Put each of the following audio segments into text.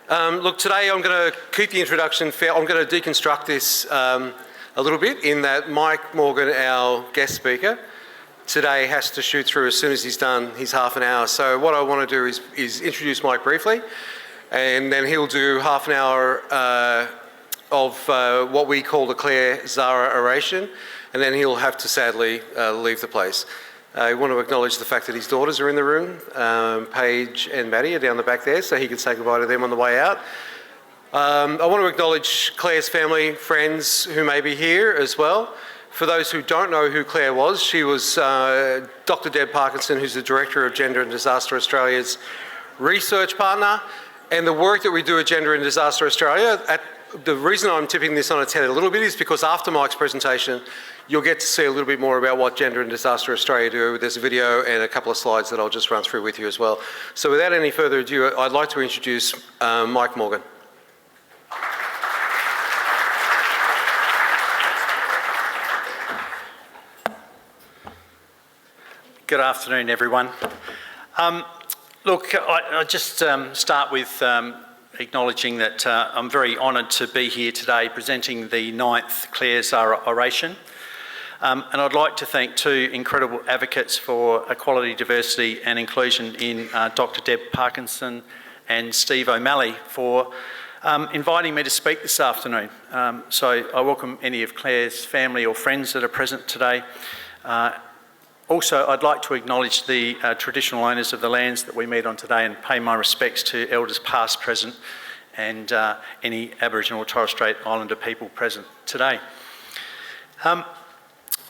Look, today I'm going to keep the introduction fair. I'm going to deconstruct this a little bit in that Mike Morgan, our guest speaker, today has to shoot through as soon as he's done his half an hour. So what I want to do is introduce Mike briefly, and then he'll do half an hour of what we call the Clair Zara Oration, and then he'll have to sadly leave the place. I want to acknowledge the fact that his daughters are in the room. Paige and Maddie are down the back there, so he can say goodbye to them on the way out. I want to acknowledge Claire's family, friends who may be here as well. For those who don't know who Claire was, she was Dr. Deb Parkinson, who's the Director of Gender and Disaster Australia's research partner. And the work that we do at Gender and Disaster Australia, the reason I'm tipping this on its head a little bit is because after Mike's presentation, you'll get to see a little bit more about what Gender and Disaster Australia do. There's a video and a couple of slides that I'll just run through with you as well. So without any further ado, I'd like to introduce Mike Morgan. Good afternoon, everyone. Look, I just start with acknowledging that I'm very honoured to be here today presenting the 9th Clair Zara Oration. And I'd like to thank two incredible advocates for equality, diversity and inclusion in Dr. Deb Parkinson and Steve O'Malley for inviting me to speak this afternoon. So I welcome any of Claire's family or friends that are present today. Also, I'd like to acknowledge the traditional owners of the lands that we meet on today and pay my respects to elders past, present and any Aboriginal or Torres Strait Islander people present today.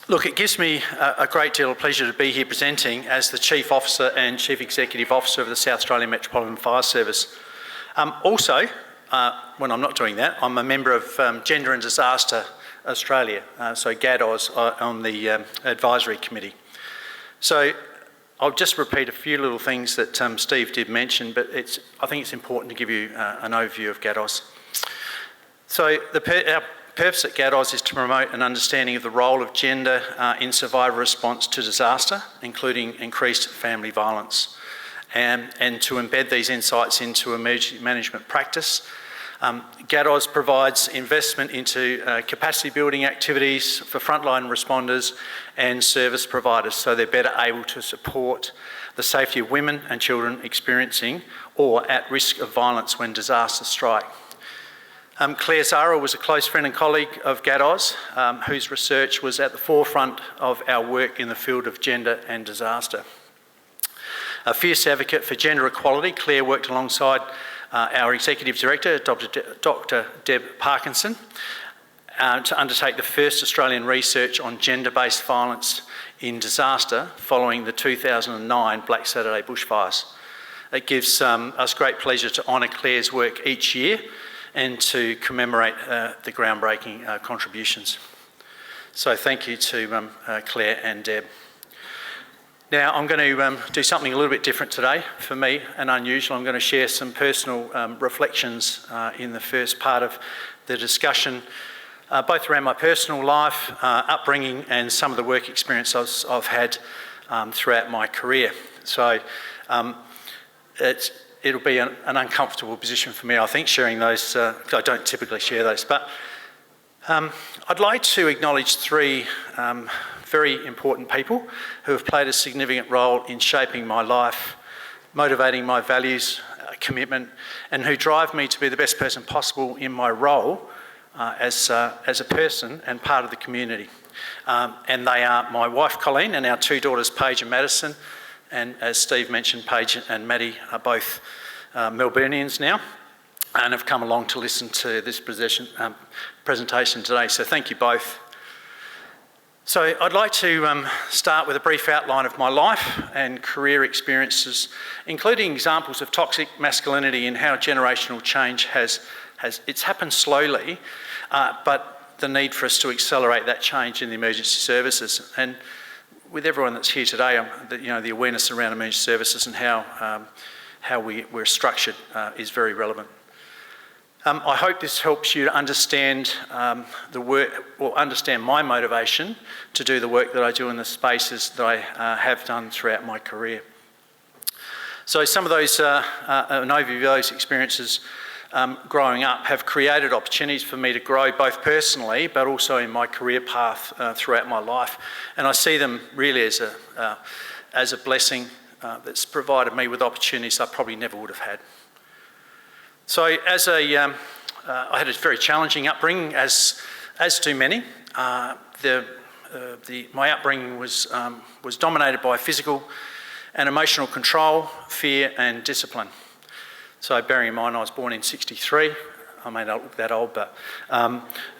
Look, it gives me a great deal of pleasure to be here presenting as the Chief Officer and Chief Executive Officer of the South Australian Metropolitan Fire Service. Also, when I'm not doing that, I'm a member of Gender and Disaster Australia, so GADOS on the Advisory Committee. So I'll just repeat a few little things that Steve did mention, but I think it's important to give you an overview of GADOS. So our purpose at GADOS is to promote an understanding of the role of gender in survivor response to disaster, including increased family violence, and to embed these insights into emergency management practice. GADOS provides investment into capacity building activities for frontline responders and service providers so they're better able to support the safety of women and children experiencing or at risk of violence when disasters strike. Clair Zara was a close friend and colleague of GADOS, whose research was at the forefront of our work in the field of gender and disaster. A fierce advocate for gender equality, Claire worked alongside our Executive Director, Dr. Deb Parkinson, to undertake the first Australian research on gender-based violence in disaster following the 2009 Black Saturday bushfires. It gives us great pleasure to honour Claire's work each year and to commemorate the groundbreaking contributions. So thank you to Claire and Deb. Now I'm going to do something a little bit different today for me and unusual. I'm going to share some personal reflections in the first part of the discussion, both around my personal life, upbringing and some of the work experience I've had throughout my career. So it'll be an uncomfortable position for me, I think, sharing those. I don't typically share those, but I'd like to acknowledge three very important people who have played a significant role in shaping my life, motivating my values, commitment, and who drive me to be the best person possible in my role as a person and part of the community. And they are my wife Colleen and our two daughters Paige and Madison, and as Steve mentioned, Paige and Maddie are both Melburnians now and have come along to listen to this presentation today, so thank you both. So I'd like to start with a brief outline of my life and career experiences, including examples of toxic masculinity and how generational change it's happened slowly, but the need for us to accelerate that change in the emergency services. And with everyone that's here today, the awareness around emergency services and how we're structured is very relevant. I hope this helps you to understand the work, or understand my motivation to do the work that I do in the spaces that I have done throughout my career. So some of those, an overview of those experiences growing up have created opportunities for me to grow both personally but also in my career path throughout my life. And I see them really as a blessing that's provided me with opportunities I probably never would have had. So I had a very challenging upbringing, as do many. My upbringing was dominated by physical and emotional control, fear and discipline. So bearing in mind I was born in 63, I may not look that old, but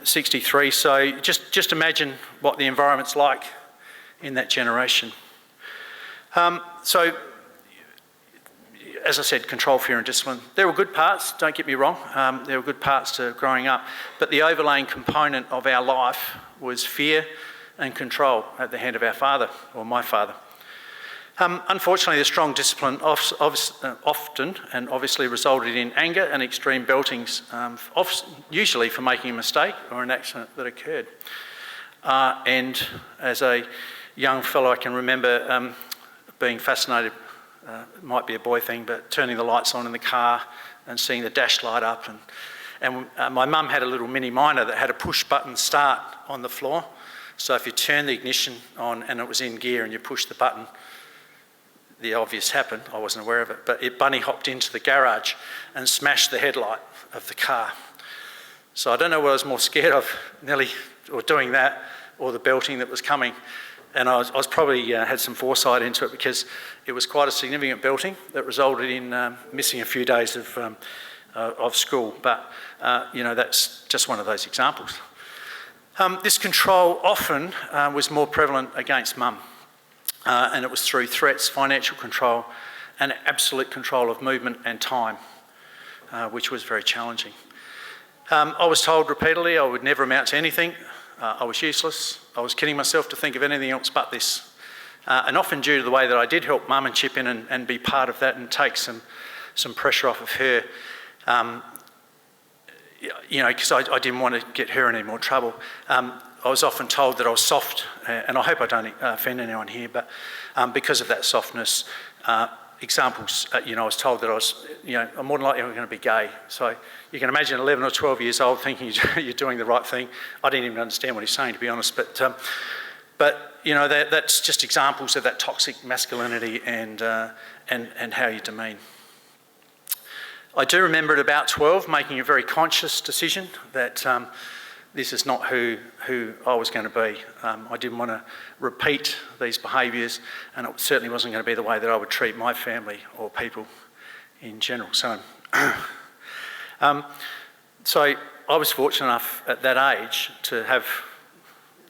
63, so just imagine what the environment's like in that generation. So, as I said, control, fear and discipline. There were good parts, don't get me wrong, there were good parts to growing up, but the overlaying component of our life was fear and control at the hand of our father, or my father. Unfortunately, the strong discipline often and obviously resulted in anger and extreme beltings, usually for making a mistake or an accident that occurred. And as a young fellow, I can remember being fascinated, it might be a boy thing, but turning the lights on in the car and seeing the dash light up. And my mum had a little mini miner that had a push button start on the floor. So if you turn the ignition on and it was in gear and you push the button, the obvious happened. I wasn't aware of it, but it bunny hopped into the garage and smashed the headlight of the car. So I don't know what I was more scared of, doing that, or the belting that was coming. And I was probably had some foresight into it, because it was quite a significant belting that resulted in missing a few days of school. But that's just one of those examples. This control often was more prevalent against mum. And it was through threats, financial control, and absolute control of movement and time, which was very challenging. I was told repeatedly I would never amount to anything. I was useless. I was kidding myself to think of anything else but this. And often due to the way that I did help mum and chip in and be part of that and take some pressure off of her, because I didn't want to get her in any more trouble. I was often told that I was soft, and I hope I don't offend anyone here, but because of that softness, examples, I was told that I was, I'm more than likely going to be gay. So you can imagine 11 or 12 years old thinking you're doing the right thing. I didn't even understand what he's saying, to be honest, but that's just examples of that toxic masculinity and how you demean. I do remember at about 12 making a very conscious decision that this is not who I was going to be. I didn't want to repeat these behaviours, and it certainly wasn't going to be the way that I would treat my family or people in general. So I was fortunate enough at that age to have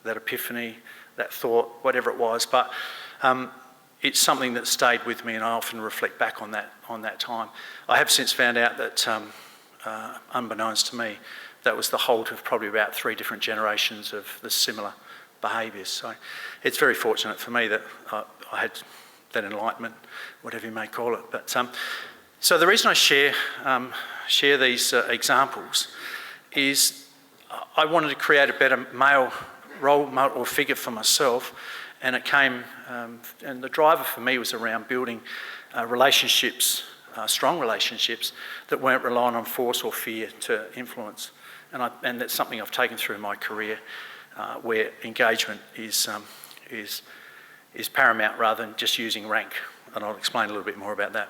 that epiphany, that thought, whatever it was, but it's something that stayed with me, and I often reflect back on that time. I have since found out that, unbeknownst to me, that was the halt of probably about 3 different generations of the similar behaviours. So it's very fortunate for me that I had that enlightenment, whatever you may call it. But so the reason I share these examples is I wanted to create a better male role model or figure for myself, and it came, and the driver for me was around building relationships, strong relationships that weren't relying on force or fear to influence. And that's something I've taken through my career, where engagement is paramount rather than just using rank. And I'll explain a little bit more about that.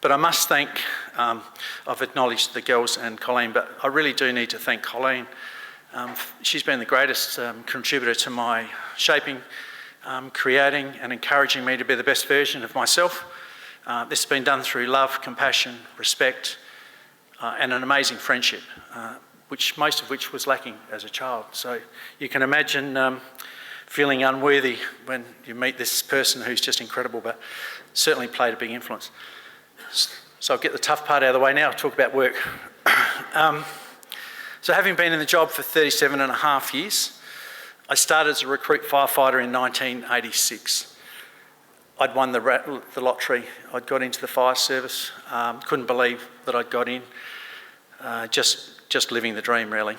But I must thank, I've acknowledged the girls and Colleen, but I really do need to thank Colleen. She's been the greatest contributor to my shaping, creating and encouraging me to be the best version of myself. This has been done through love, compassion, respect, and an amazing friendship, most of which was lacking as a child. So you can imagine feeling unworthy when you meet this person who's just incredible, but certainly played a big influence. So I'll get the tough part out of the way now, I'll talk about work. So having been in the job for 37 and a half years, I started as a recruit firefighter in 1986. I'd won the lottery. I'd got into the fire service. Couldn't believe that I'd got in. Just living the dream, really.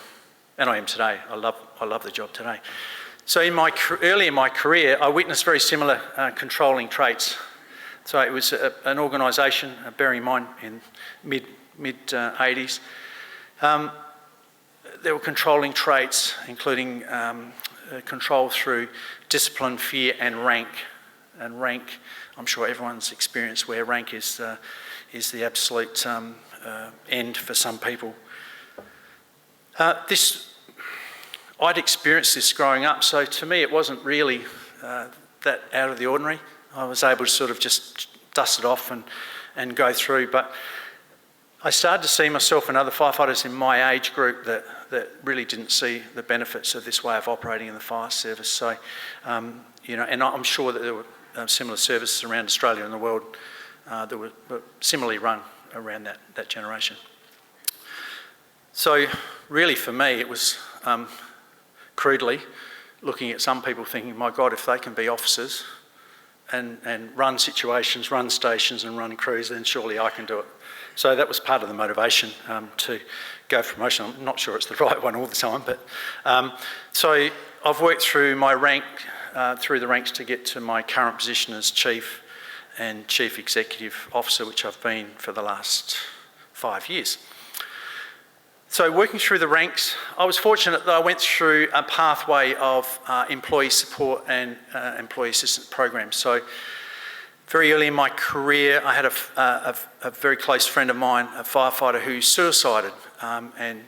And I am today. I love the job today. So early in my career, I witnessed very similar controlling traits So it was an organisation, bearing in mind in mid-80s. There were controlling traits, including control through discipline, fear and rank. And rank, I'm sure everyone's experienced where rank is the absolute end for some people. I'd experienced this growing up, so to me it wasn't really that out of the ordinary. I was able to sort of just dust it off and go through, but I started to see myself and other firefighters in my age group that really didn't see the benefits of this way of operating in the fire service. So, and I'm sure that there were similar services around Australia and the world that were similarly run around that generation. So really for me it was crudely looking at some people thinking, my God, if they can be officers and run situations, run stations and run crews, then surely I can do it. So that was part of the motivation to go for promotion. I'm not sure it's the right one all the time, but so I've worked through my rank, through the ranks to get to my current position as Chief and Chief Executive Officer, which I've been for the last 5 years. So working through the ranks, I was fortunate that I went through a pathway of employee support and employee assistance programs. So very early in my career, I had a very close friend of mine, a firefighter who suicided, and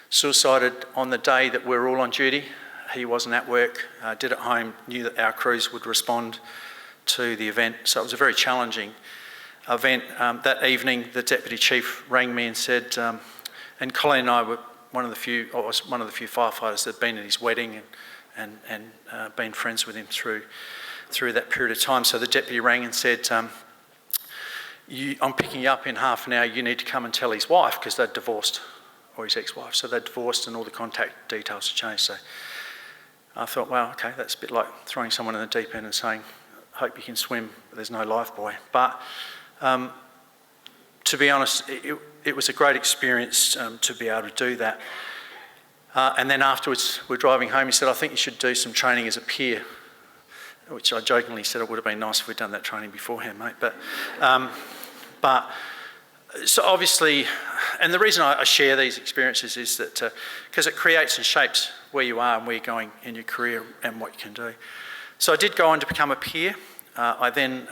suicided on the day that we were all on duty. He wasn't at work, did at home, knew that our crews would respond to the event. So it was a very challenging event. That evening, the Deputy Chief rang me and said, and Colin and I were one of the few firefighters that had been at his wedding and been friends with him through that period of time. So the deputy rang and said, I'm picking you up in half an hour, you need to come and tell his wife, because they'd divorced, or his ex-wife. So they'd divorced and all the contact details had changed. So I thought, well, okay, that's a bit like throwing someone in the deep end and saying, hope you can swim, but there's no lifebuoy. But to be honest, it was a great experience to be able to do that. And then afterwards, we're driving home, he said, I think you should do some training as a peer, which I jokingly said it would have been nice if we'd done that training beforehand, mate. But so obviously, and the reason I share these experiences is that because it creates and shapes where you are and where you're going in your career and what you can do. So I did go on to become a peer. I then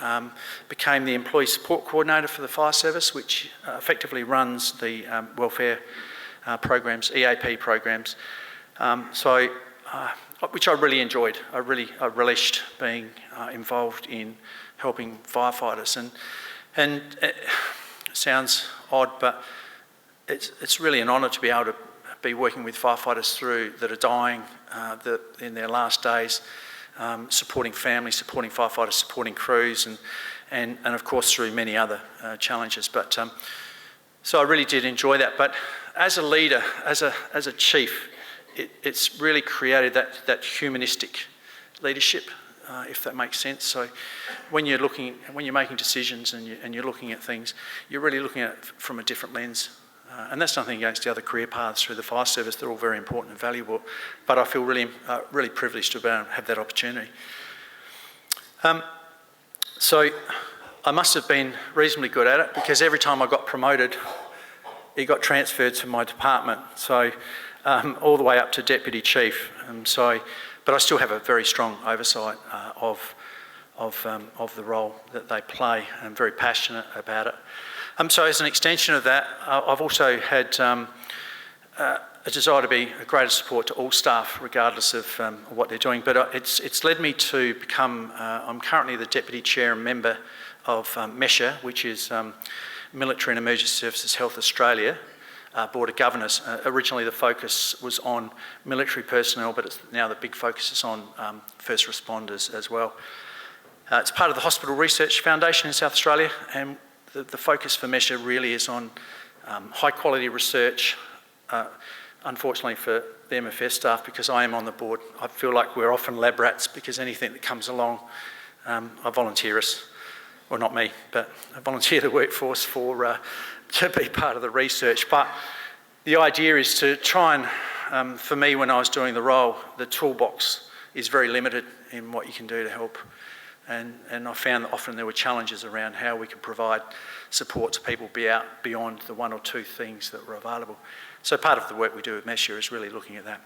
became the Employee Support Coordinator for the Fire Service, which effectively runs the welfare programs, EAP programs. Which I really enjoyed. I relished being involved in helping firefighters. And it sounds odd, but it's really an honour to be able to be working with firefighters that are dying in their last days, supporting families, supporting firefighters, supporting crews, and of course through many other challenges. But so I really did enjoy that. But as a leader, as a chief, it's really created that humanistic leadership, if that makes sense. So when you're making decisions and you're looking at things, you're really looking at it from a different lens. And that's nothing against the other career paths through the fire service. They're all very important and valuable. But I feel really privileged to have that opportunity. So I must have been reasonably good at it, because every time I got promoted, it got transferred to my department. So all the way up to Deputy Chief. But I still have a very strong oversight of the role that they play. I'm very passionate about it. So as an extension of that, I've also had a desire to be a greater support to all staff, regardless of what they're doing. But it's led me to become, I'm currently the Deputy Chair and member of MESHA, which is Military and Emergency Services Health Australia, Board of Governors. Originally the focus was on military personnel, but now the big focus is on first responders as well. It's part of the Hospital Research Foundation in South Australia, and the focus for MESHA really is on high quality research. Unfortunately for the MFS staff, because I am on the board, I feel like we're often lab rats, because anything that comes along, I volunteer us, well not me, but I volunteer the workforce to be part of the research. But the idea is to try and, for me when I was doing the role, the toolbox is very limited in what you can do to help And I found that often there were challenges around how we could provide support to people beyond the one or two things that were available. So part of the work we do at Messia is really looking at that.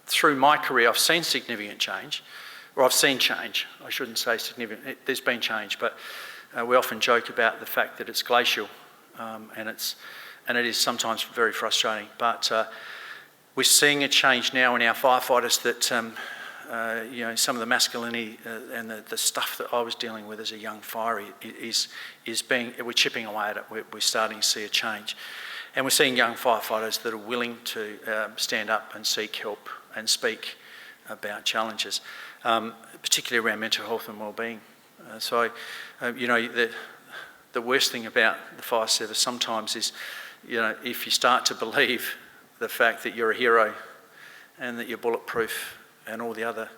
Through my career, I've seen significant change, or I've seen change. I shouldn't say significant. There's been change, but we often joke about the fact that it's glacial, and it is sometimes very frustrating. But we're seeing a change now in our firefighters that, some of the masculinity and the stuff that I was dealing with as a young fire we're chipping away at it. We're starting to see a change. And we're seeing young firefighters that are willing to stand up and seek help and speak about challenges, particularly around mental health and wellbeing. The worst thing about the fire service sometimes is, if you start to believe the fact that you're a hero and that you're bulletproof and all the other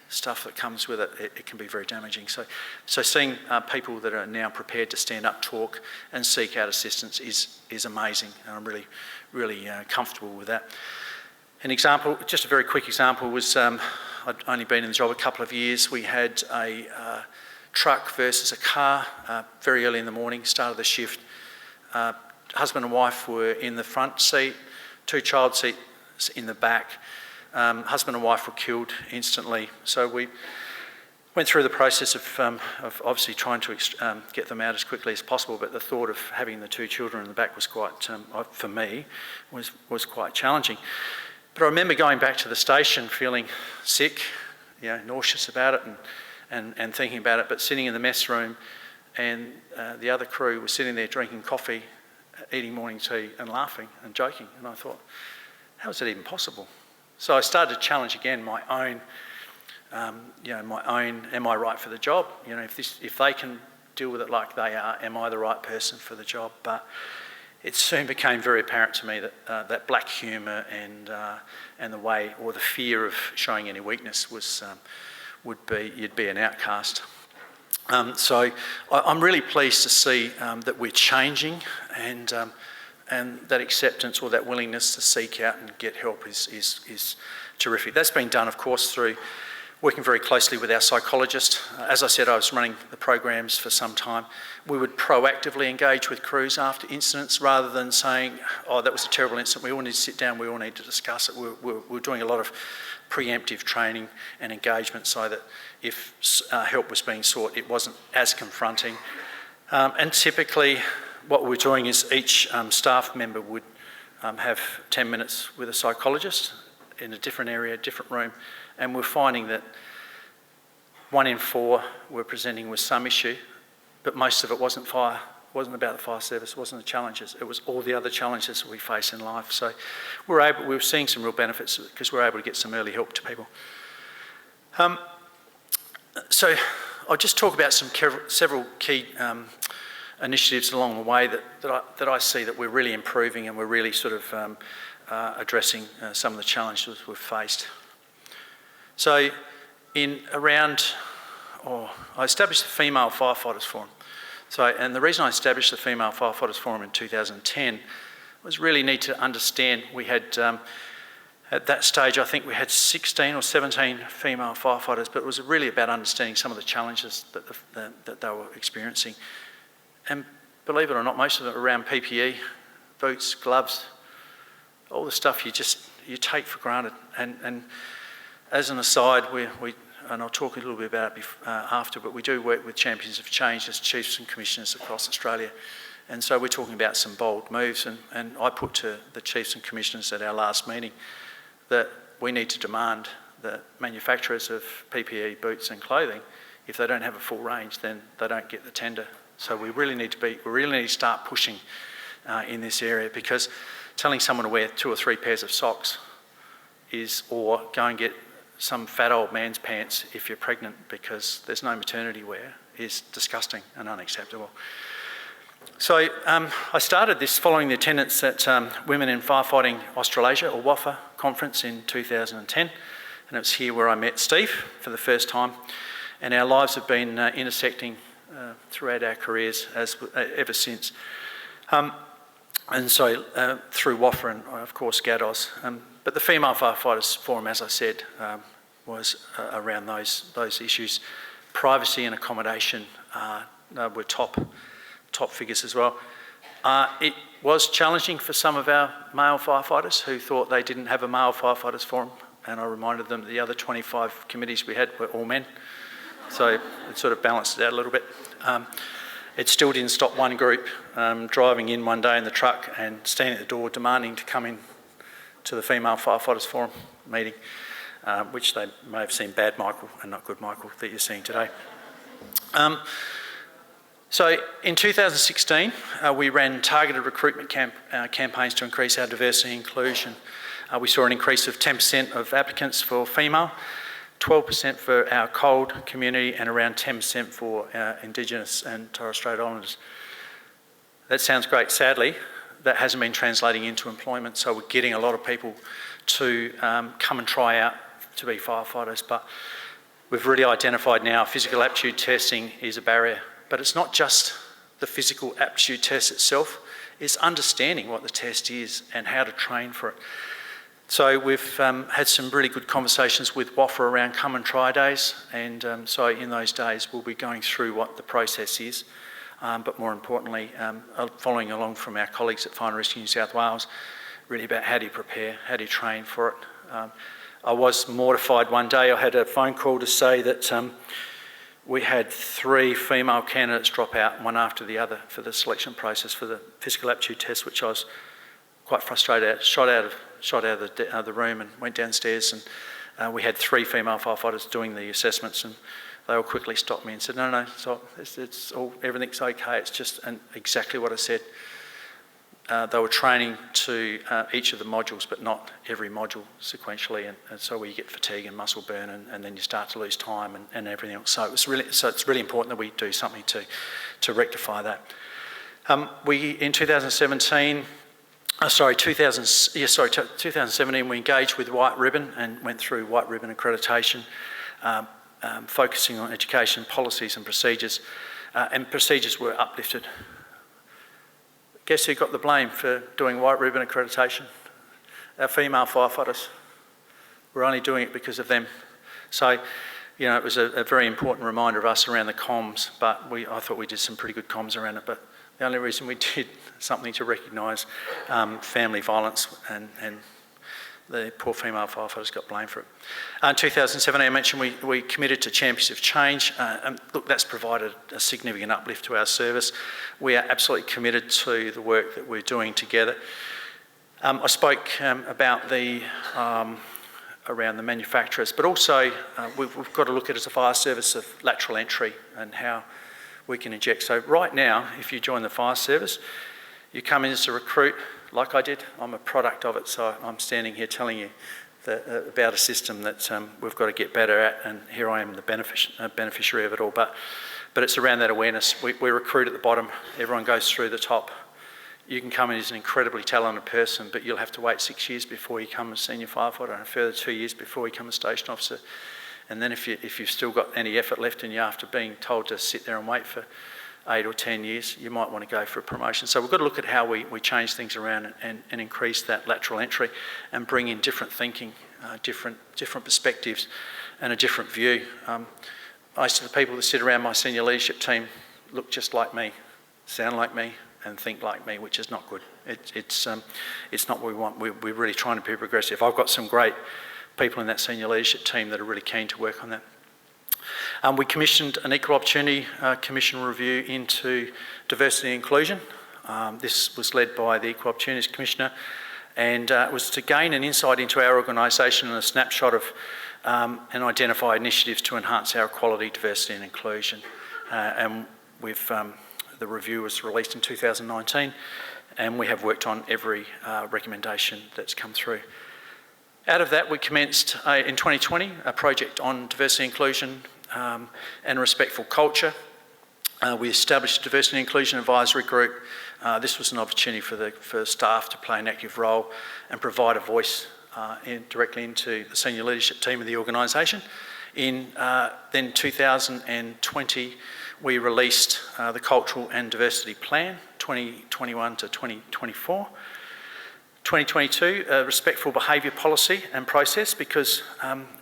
stuff that comes with it, it can be very damaging. So seeing people that are now prepared to stand up, talk and seek out assistance is amazing, and I'm really, really comfortable with that. An example, just a very quick example, was I'd only been in the job a couple of years. We had a truck versus a car very early in the morning, start of the shift. Husband and wife were in the front seat, 2 child seats in the back. Husband and wife were killed instantly. So we went through the process of obviously trying to get them out as quickly as possible, but the thought of having the 2 children in the back was quite, for me, was quite challenging. But I remember going back to the station feeling sick, nauseous about it and thinking about it, but sitting in the mess room, and the other crew were sitting there drinking coffee, eating morning tea and laughing and joking. And I thought, how is it even possible? So I started to challenge again my own, am I right for the job? If they can deal with it like they are, am I the right person for the job? But it soon became very apparent to me that that black humour and the way, or the fear of showing any weakness was you'd be an outcast. So I'm really pleased to see that we're changing, and that acceptance or that willingness to seek out and get help is terrific. That's been done, of course, through working very closely with our psychologist. As I said, I was running the programs for some time. We would proactively engage with crews after incidents rather than saying, oh, that was a terrible incident, we all need to sit down, we all need to discuss it. We're doing a lot of preemptive training and engagement so that if help was being sought, it wasn't as confronting. And typically what we're doing is each staff member would have 10 minutes with a psychologist in a different area, different room, and we're finding that 1 in 4 were presenting with some issue, but most of it wasn't about the fire service, it wasn't the challenges, it was all the other challenges we face in life. So we're seeing some real benefits because we're able to get some early help to people. So I'll just talk about several key initiatives along the way that I see that we're really improving, and we're really sort of addressing some of the challenges we've faced. So I established the Female Firefighters Forum. And the reason I established the Female Firefighters Forum in 2010 was really need to understand. We had, at that stage, I think we had 16 or 17 female firefighters, but it was really about understanding some of the challenges that they were experiencing. And believe it or not, most of it around PPE, boots, gloves, all the stuff you take for granted. And as an aside, and I'll talk a little bit about it after, but we do work with Champions of Change as chiefs and commissioners across Australia. And so we're talking about some bold moves, and I put to the chiefs and commissioners at our last meeting that we need to demand that manufacturers of PPE, boots and clothing, if they don't have a full range, then they don't get the tender. So we really need to start pushing in this area, because telling someone to wear 2 or 3 pairs of socks or go and get some fat old man's pants if you're pregnant because there's no maternity wear is disgusting and unacceptable. So I started this following the attendance at Women in Firefighting Australasia, or WAFA, conference in 2010, and it was here where I met Steve for the first time, and our lives have been intersecting throughout our careers ever since. and so through WAFA and of course GADOS. But the Female Firefighters Forum, as I said, was around those issues. Privacy and accommodation were top figures as well. It was challenging for some of our male firefighters who thought they didn't have a male firefighters forum, and I reminded them that the other 25 committees we had were all men, so it sort of balanced it out a little bit. It still didn't stop one group driving in one day in the truck and standing at the door demanding to come in to the Female Firefighters Forum meeting, which they may have seen bad Michael and not good Michael that you're seeing today. So in 2016, we ran targeted recruitment campaigns to increase our diversity and inclusion. We saw an increase of 10% of applicants for female, 12% for our cold community, and around 10% for our Indigenous and Torres Strait Islanders. That sounds great. Sadly, that hasn't been translating into employment, so we're getting a lot of people to come and try out to be firefighters, but we've really identified now physical aptitude testing is a barrier. But it's not just the physical aptitude test itself, it's understanding what the test is and how to train for it. So we've had some really good conversations with WAFA around come and try days, and so in those days we'll be going through what the process is, but more importantly, following along from our colleagues at Fire and Rescue New South Wales, really about how do you prepare, how do you train for it. I was mortified one day, I had a phone call to say that we had 3 female candidates drop out, one after the other, for the selection process for the physical aptitude test, which I was quite frustrated at. Shot out of the room and went downstairs, and we had 3 female firefighters doing the assessments, and they all quickly stopped me and said, no, stop, it's all, everything's okay, it's just exactly what I said. They were training to each of the modules, but not every module sequentially, and so where you get fatigue and muscle burn, and then you start to lose time and everything else. So it's really important that we do something to rectify that. In 2017, we engaged with White Ribbon and went through White Ribbon accreditation, focusing on education, policies and procedures, and procedures were uplifted. Guess who got the blame for doing White Ribbon accreditation? Our female firefighters. We're only doing it because of them. So, you know, it was a very important reminder of us around the comms, but I thought we did some pretty good comms around it, but the only reason we did something to recognise family violence, and the poor female firefighters got blamed for it. In 2017, I mentioned we committed to Champions of Change. Look, that's provided a significant uplift to our service. We are absolutely committed to the work that we're doing together. I spoke about around the manufacturers, but also we've got to look at as a fire service of lateral entry and how we can inject. So right now, if you join the fire service, you come in as a recruit, like I did. I'm a product of it, so I'm standing here telling you about a system that we've got to get better at, and here I am the beneficiary of it all. But it's around that awareness. We recruit at the bottom, everyone goes through the top. You can come in as an incredibly talented person, but you'll have to wait 6 years before you become a senior firefighter, and a further 2 years before you become a station officer. And then if you've still got any effort left in you after being told to sit there and wait for 8 or 10 years, you might want to go for a promotion. So we've got to look at how we change things around and increase that lateral entry and bring in different thinking, different perspectives and a different view. Most of the people that sit around my senior leadership team look just like me, sound like me and think like me, which is not good. It's not what we want. We're really trying to be progressive. I've got some great people in that senior leadership team that are really keen to work on that. We commissioned an Equal Opportunity Commission review into diversity and inclusion. This was led by the Equal Opportunities Commissioner, and it was to gain an insight into our organisation and a snapshot of and identify initiatives to enhance our equality, diversity and inclusion. And the review was released in 2019, and we have worked on every recommendation that's come through. Out of that, we commenced in 2020 a project on diversity and inclusion and respectful culture. We established a diversity and inclusion advisory group. This was an opportunity for staff to play an active role and provide a voice directly into the senior leadership team of the organisation. In then 2020, we released the Cultural and Diversity Plan 2021 to 2024. 2022, a respectful behaviour policy and process, because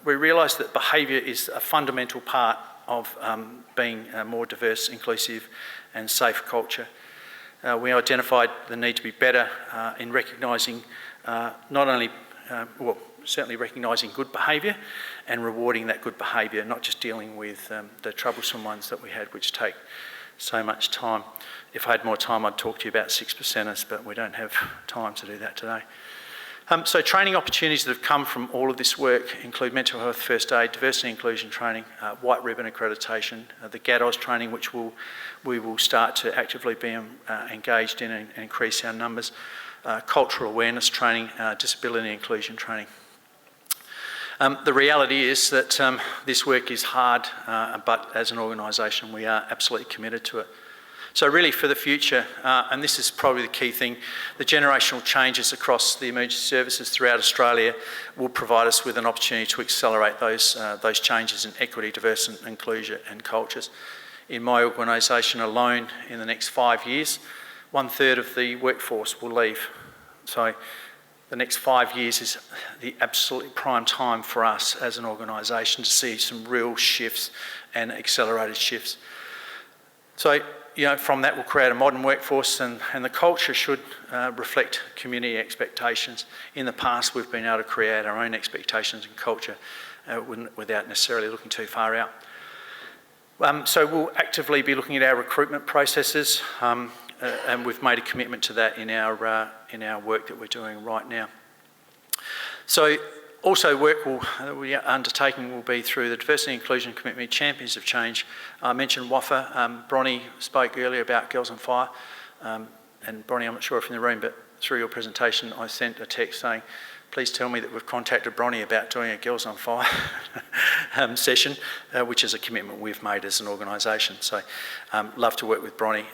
we realised that behaviour is a fundamental part of being a more diverse, inclusive and safe culture. We identified the need to be better in recognising not only, certainly recognising good behaviour and rewarding that good behaviour, not just dealing with the troublesome ones that we had, which take so much time. If I had more time, I'd talk to you about 6%ers, but we don't have time to do that today. So training opportunities that have come from all of this work include mental health first aid, diversity and inclusion training, white ribbon accreditation, the GADOS training, which we will start to actively be engaged in and increase our numbers, cultural awareness training, disability and inclusion training. The reality is that this work is hard, but as an organisation we are absolutely committed to it. So really for the future, and this is probably the key thing, the generational changes across the emergency services throughout Australia will provide us with an opportunity to accelerate those changes in equity, diversity, inclusion and cultures. In my organisation alone, in the next 5 years, 1/3 of the workforce will leave. So the next 5 years is the absolutely prime time for us as an organisation to see some real shifts and accelerated shifts. So, from that we'll create a modern workforce, and the culture should reflect community expectations. In the past we've been able to create our own expectations and culture without necessarily looking too far out. So we'll actively be looking at our recruitment processes, and we've made a commitment to that in our work that we're doing right now. So also work that we are undertaking will be through the Diversity and Inclusion Commitment Champions of Change. I mentioned WAFA. Bronnie spoke earlier about Girls on Fire, and Bronnie, I'm not sure if you're in the room, but through your presentation I sent a text saying, please tell me that we've contacted Bronnie about doing a Girls on Fire session, which is a commitment we've made as an organisation. So love to work with Bronnie.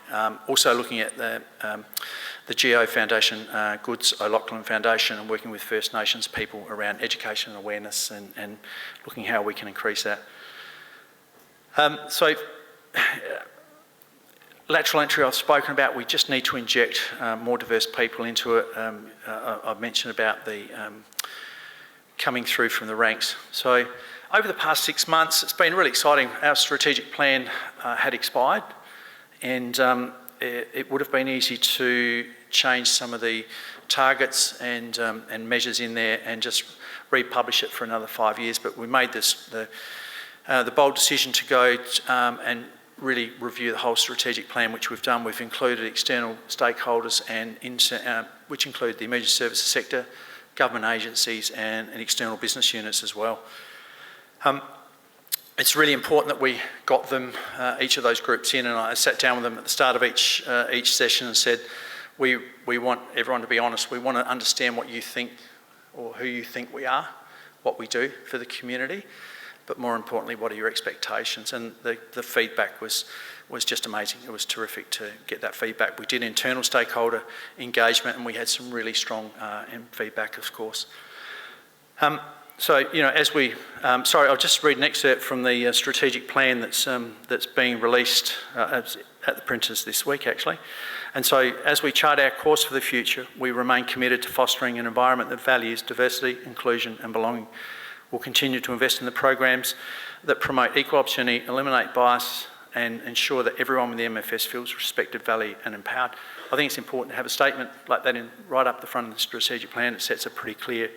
Also looking at the Geo Foundation, Goods O'Loughlin Foundation, and working with First Nations people around education and awareness, and looking how we can increase that. So lateral entry I've spoken about. We just need to inject more diverse people into it. I've mentioned about the coming through from the ranks. So over the past 6 months, it's been really exciting. Our strategic plan had expired, and it would have been easy to change some of the targets and measures in there and just republish it for another 5 years. But we made the bold decision to go and really review the whole strategic plan, which we've done. We've included external stakeholders, which include the emergency services sector, government agencies and external business units as well. It's really important that we got them, each of those groups in, and I sat down with them at the start of each session and said, we want everyone to be honest. We want to understand what you think, or who you think we are, what we do for the community, but more importantly, what are your expectations? And the feedback was just amazing. It was terrific to get that feedback. We did internal stakeholder engagement, and we had some really strong feedback, of course. So, as we, sorry, I'll just read an excerpt from the strategic plan that's being released at the printers this week, actually. And so, as we chart our course for the future, we remain committed to fostering an environment that values diversity, inclusion and belonging. We'll continue to invest in the programs that promote equal opportunity, eliminate bias and ensure that everyone within the MFS feels respected, valued and empowered. I think it's important to have a statement like that right up the front of the strategic plan. It sets a pretty clear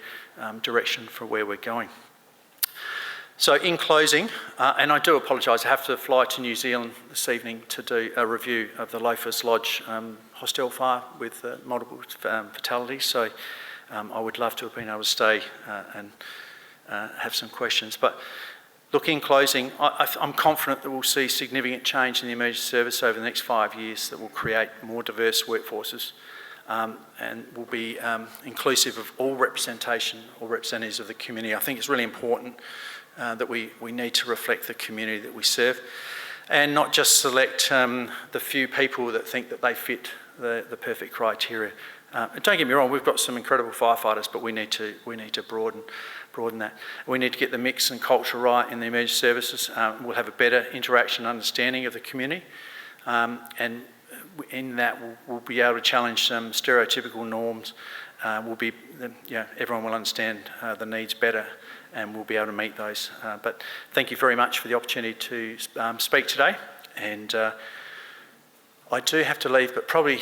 direction for where we're going. So in closing, and I do apologise, I have to fly to New Zealand this evening to do a review of the Loafers Lodge hostel fire with multiple fatalities. So I would love to have been able to stay and have some questions. But look, in closing, I'm confident that we'll see significant change in the emergency service over the next 5 years that will create more diverse workforces and will be inclusive of all representation or representatives of the community. I think it's really important that we need to reflect the community that we serve and not just select the few people that think that they fit the perfect criteria. Don't get me wrong, we've got some incredible firefighters, but we need to broaden that. We need to get the mix and culture right in the emergency services. We'll have a better interaction and understanding of the community, and in that we'll be able to challenge some stereotypical norms. Everyone will understand the needs better, and we'll be able to meet those. But thank you very much for the opportunity to speak today, and I do have to leave, but probably,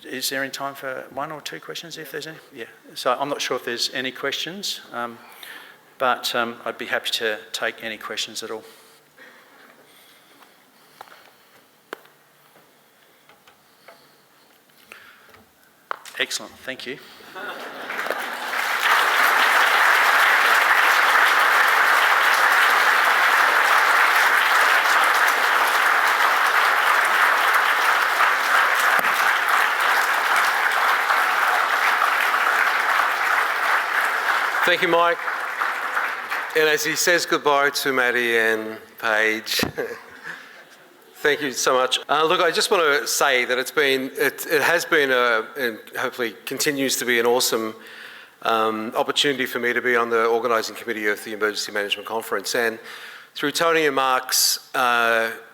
is there any time for one or two questions if there's any? Yeah, so I'm not sure if there's any questions, but I'd be happy to take any questions at all. Excellent, thank you. Thank you, Mike. And as he says goodbye to Maddie and Paige, thank you so much. Look, I just want to say that it has been and hopefully continues to be an awesome opportunity for me to be on the organising committee of the Emergency Management Conference. And through Tony and Mark's,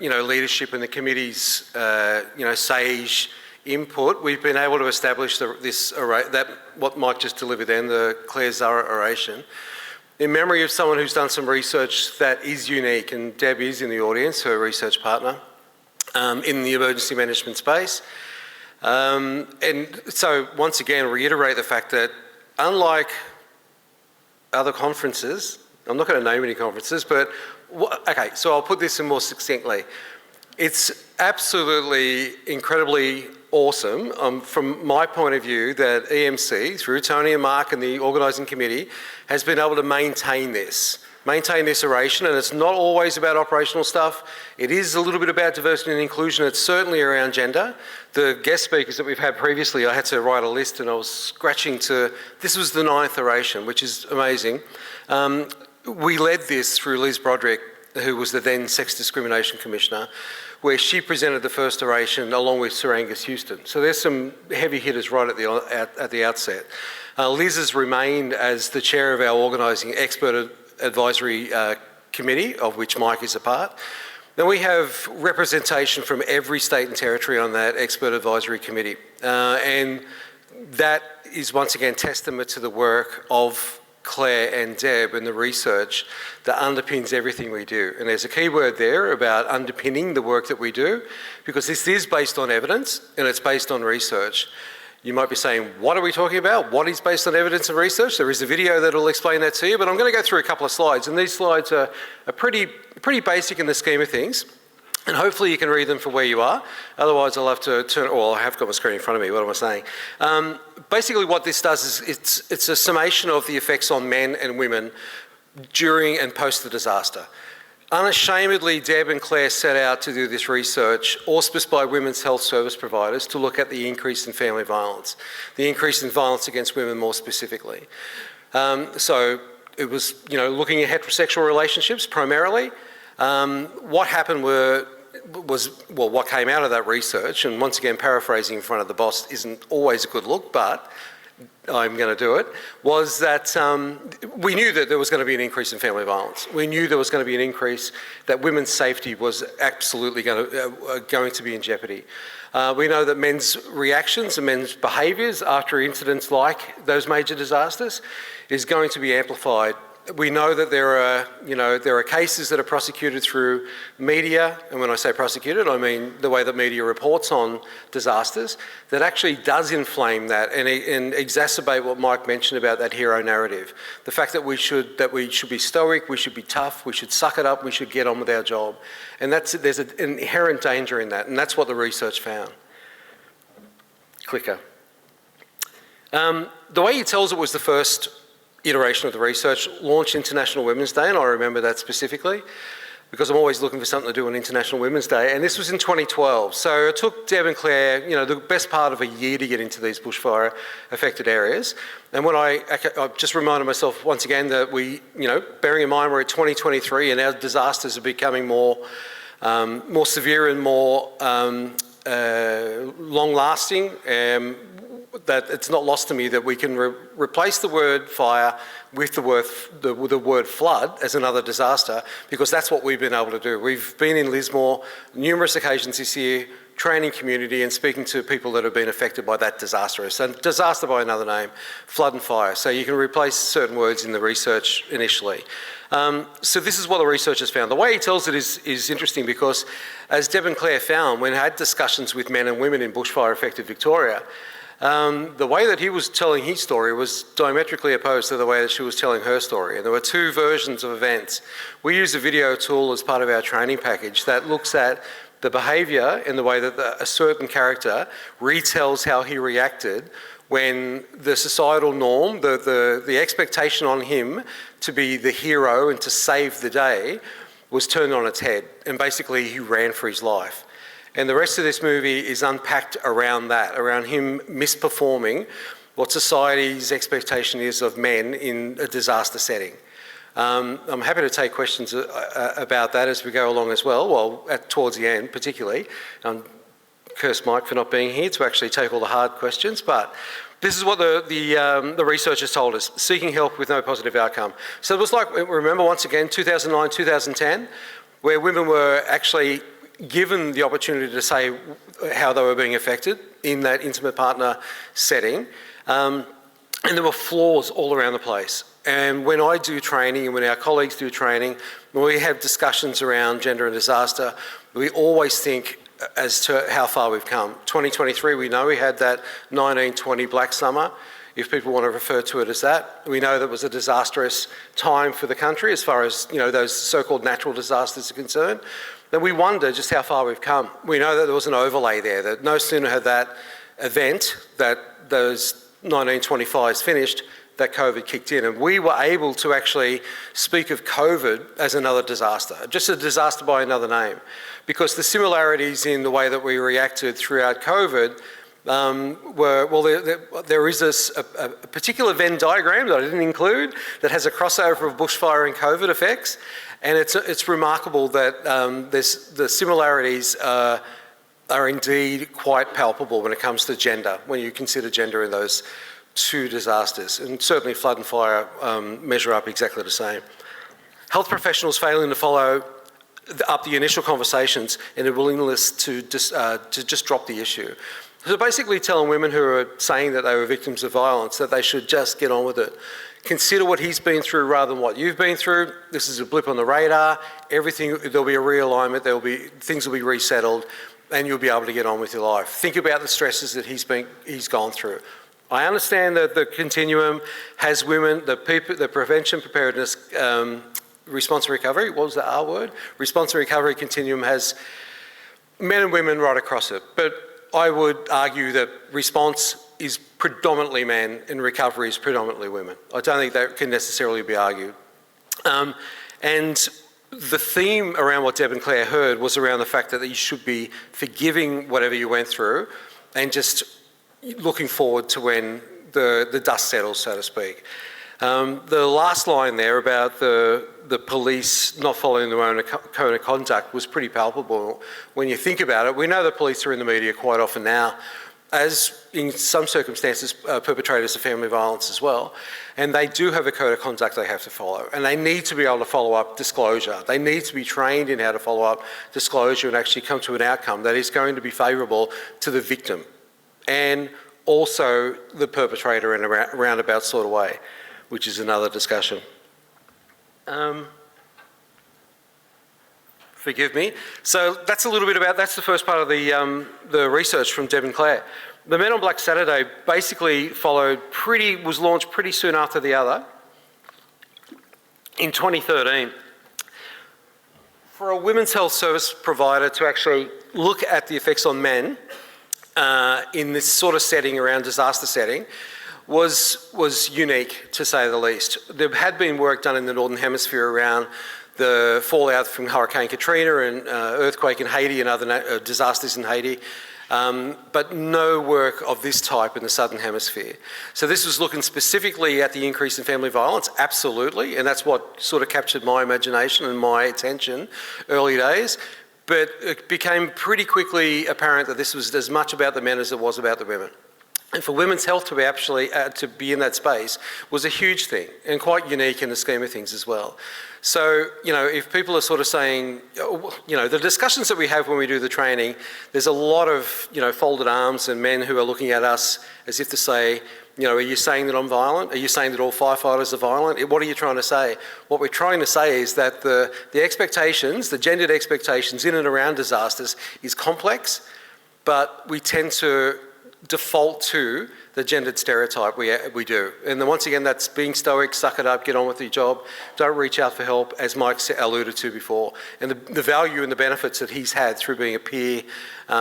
leadership in the committee's, sage input, we've been able to establish what Mike just delivered then, the Clair Zara Oration, in memory of someone who's done some research that is unique, and Deb is in the audience, her research partner, in the emergency management space. And so once again, reiterate the fact that unlike other conferences, I'm not going to name any conferences, but okay, so I'll put this in more succinctly. It's absolutely incredibly awesome from my point of view that EMC, through Tony and Mark and the organising committee, has been able to maintain this oration, and it's not always about operational stuff. It is a little bit about diversity and inclusion. It's certainly around gender. The guest speakers that we've had previously, I had to write a list and I was scratching this was the 9th oration, which is amazing. We led this through Liz Broderick, who was the then Sex Discrimination Commissioner, where she presented the first oration along with Sir Angus Houston. So there's some heavy hitters right at the outset. Liz has remained as the chair of our organising expert advisory committee, of which Mike is a part. Then we have representation from every state and territory on that expert advisory committee. And that is once again testament to the work of Claire and Deb and the research that underpins everything we do. And there's a key word there about underpinning the work that we do, because this is based on evidence and it's based on research. You might be saying, what are we talking about? What is based on evidence and research? There is a video that will explain that to you, but I'm going to go through a couple of slides, and these slides are pretty basic in the scheme of things. And hopefully you can read them from where you are. Otherwise I'll have to I have got my screen in front of me, what am I saying? Basically what this does is it's a summation of the effects on men and women during and post the disaster. Unashamedly, Deb and Claire set out to do this research, auspiced by women's health service providers, to look at the increase in family violence, the increase in violence against women more specifically. So it was, looking at heterosexual relationships primarily. What happened what came out of that research, and once again paraphrasing in front of the boss isn't always a good look, but I'm going to do it, was that we knew that there was going to be an increase in family violence. We knew there was going to be an increase, that women's safety was absolutely going to be in jeopardy. We know that men's reactions and men's behaviours after incidents like those major disasters is going to be amplified. We know that there are cases that are prosecuted through media, and when I say prosecuted, I mean the way that media reports on disasters, that actually does inflame that and exacerbate what Mike mentioned about that hero narrative. The fact that we should be stoic, we should be tough, we should suck it up, we should get on with our job. And there's an inherent danger in that, and that's what the research found. Clicker. The way he tells it was the first iteration of the research launched International Women's Day, and I remember that specifically because I'm always looking for something to do on International Women's Day, and this was in 2012. So it took Deb and Claire, the best part of a year to get into these bushfire affected areas. And when I just reminded myself once again that we, bearing in mind we're at 2023 and our disasters are becoming more severe and more long-lasting, that it's not lost to me that we can replace the word fire with the word flood as another disaster, because that's what we've been able to do. We've been in Lismore numerous occasions this year, training community and speaking to people that have been affected by that disaster. So disaster by another name, flood and fire. So you can replace certain words in the research initially. So this is what the researchers found. The way he tells it is interesting, because as Deb and Claire found when they had discussions with men and women in bushfire-affected Victoria, the way that he was telling his story was diametrically opposed to the way that she was telling her story. And there were two versions of events. We use a video tool as part of our training package that looks at the behaviour and the way that a certain character retells how he reacted when the societal norm, the expectation on him to be the hero and to save the day was turned on its head, and basically he ran for his life. And the rest of this movie is unpacked around that, around him misperforming what society's expectation is of men in a disaster setting. I'm happy to take questions about that as we go along as well, towards the end particularly. Curse Mike for not being here to actually take all the hard questions, but this is what the researchers told us: seeking help with no positive outcome. So it was like, remember once again, 2009, 2010, where women were actually given the opportunity to say how they were being affected in that intimate partner setting, and there were flaws all around the place. And when I do training and when our colleagues do training, when we have discussions around gender and disaster, we always think as to how far we've come. 2023, we know we had that 1920 Black Summer, if people want to refer to it as that. We know that was a disastrous time for the country as far as, you know, those so-called natural disasters are concerned. Then we wonder just how far we've come. We know that there was an overlay there, that no sooner had that event, that those 1925s finished, that COVID kicked in. And we were able to actually speak of COVID as another disaster, just a disaster by another name, because the similarities in the way that we reacted throughout COVID were, well, there is a particular Venn diagram that I didn't include that has a crossover of bushfire and COVID effects. And it's remarkable that the similarities are indeed quite palpable when it comes to gender, when you consider gender in those two disasters. And certainly flood and fire measure up exactly the same. Health professionals failing to follow up the initial conversations and a willingness to just drop the issue. So basically telling women who are saying that they were victims of violence that they should just get on with it. Consider what he's been through rather than what you've been through. This is a blip on the radar. There'll be a realignment, things will be resettled, and you'll be able to get on with your life. Think about the stresses that he's gone through. I understand that the continuum has women, the prevention, preparedness, response and recovery, what was the R word? Response and recovery continuum has men and women right across it. But I would argue that response is predominantly men and recovery is predominantly women. I don't think that can necessarily be argued. And the theme around what Deb and Claire heard was around the fact that you should be forgiving whatever you went through and just looking forward to when the dust settles, so to speak. The last line there about the police not following their own code of conduct was pretty palpable when you think about it. We know the police are in the media quite often now, as in some circumstances perpetrators of family violence as well, and they do have a code of conduct they have to follow, and they need to be able to follow up disclosure. They need to be trained in how to follow up disclosure and actually come to an outcome that is going to be favourable to the victim and also the perpetrator in a roundabout sort of way, which is another discussion. Forgive me. So that's a little bit about, that's the first part of the research from Deb and Claire. The Men on Black Saturday basically was launched pretty soon after the other in 2013. For a women's health service provider to actually look at the effects on men in this sort of setting around disaster setting was unique, to say the least. There had been work done in the Northern Hemisphere around the fallout from Hurricane Katrina and earthquake in Haiti and other disasters in Haiti, but no work of this type in the Southern Hemisphere. So this was looking specifically at the increase in family violence, absolutely, and that's what sort of captured my imagination and my attention early days. But it became pretty quickly apparent that this was as much about the men as it was about the women. And for women's health to be actually to be in that space was a huge thing and quite unique in the scheme of things as well. So, if people are sort of saying, the discussions that we have when we do the training, there's a lot of, folded arms and men who are looking at us as if to say, are you saying that I'm violent? Are you saying that all firefighters are violent? What are you trying to say? What we're trying to say is that the expectations, the gendered expectations in and around disasters is complex, but we tend to default to the gendered stereotype we do. And then once again, that's being stoic, suck it up, get on with your job, don't reach out for help, as Mike alluded to before. And the value and the benefits that he's had through being a peer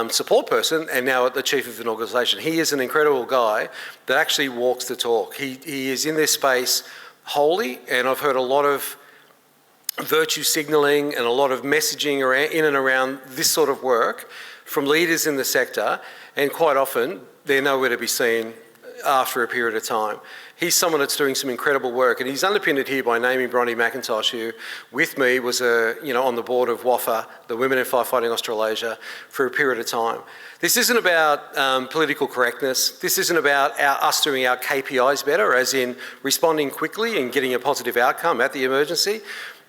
support person and now at the chief of an organisation. He is an incredible guy that actually walks the talk. He is in this space wholly, and I've heard a lot of virtue signalling and a lot of messaging in and around this sort of work from leaders in the sector, and quite often they're nowhere to be seen after a period of time. He's someone that's doing some incredible work, and he's underpinned it here by naming Bronnie McIntosh, who with me was on the board of WAFA, the Women in Firefighting Australasia, for a period of time. This isn't about political correctness. This isn't about us doing our KPIs better, as in responding quickly and getting a positive outcome at the emergency.